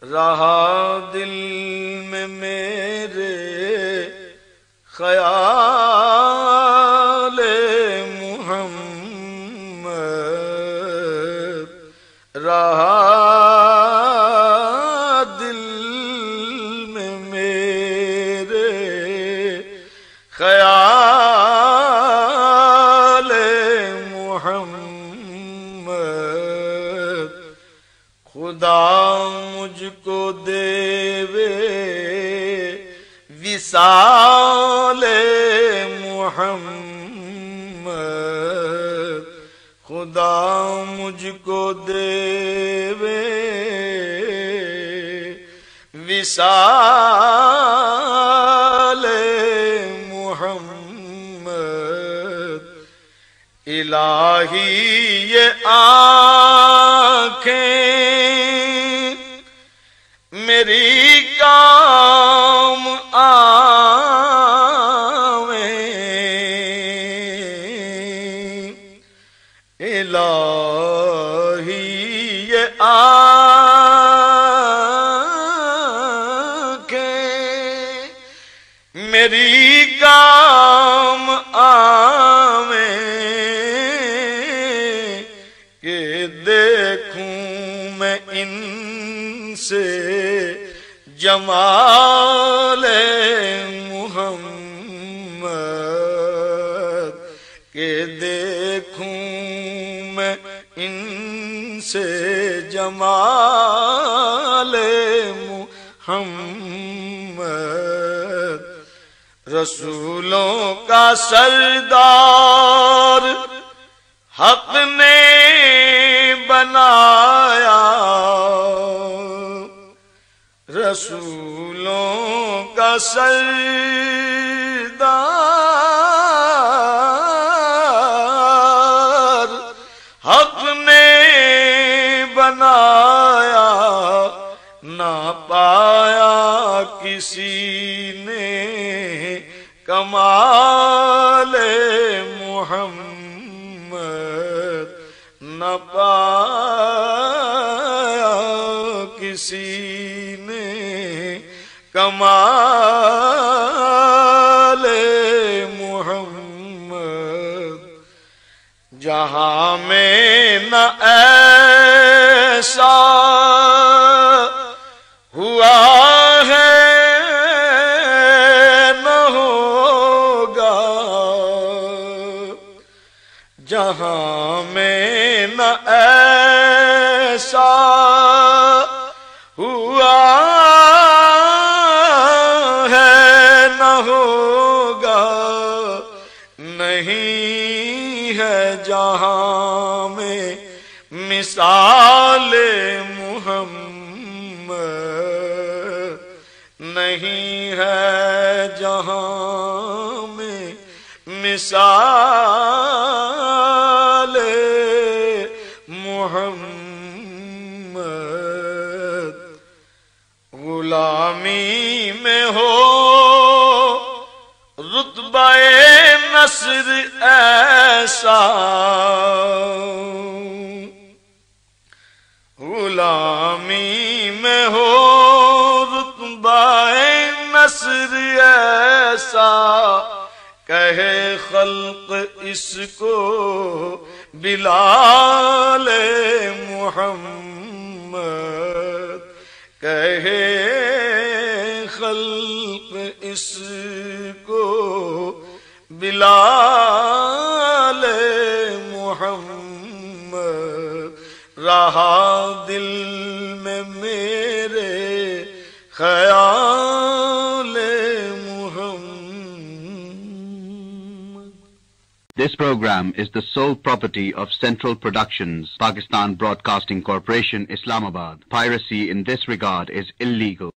رہا دل میں میرے خیال محمد، رہا دل میں میرے خیال محمد، خدا مجھ کو دیوے وصال محمد، خدا مجھ کو دیوے وصال محمد، الہی یہ آنکھیں میری کام آویں، الہی یہ آنکھیں میری کام آویں، کہ دیکھوں میں ان سے جمال محمد، کہ دیکھوں میں ان سے جمال محمد، رسولوں کا سردار حق نے بنایا، رسولوں کا سردار حق نے بنایا، نہ پایا کسی نے کمال محمد، نہ پایا کسی نے کمال محمد، جہاں میں نہ ایسا ہوا ہے نہ ہوگا، جہاں میں نہ ایسا ہوا ہے نہ ہوگا، نہیں ہے جہاں میں مثال محمد، نہیں ہے جہاں میں مثال محمد، غلامی میں ہو رتبہ نصر ایسا، غلامی میں ہو رتبہ نصر ایسا، کہے خلق اس کو بلال محمد، کہے خلق اس کو بلال محمد، رہا دل میں میرے خیال محمد۔ This program is the sole property of Central Productions, Pakistan Broadcasting Corporation, Islamabad. Piracy in this regard is illegal.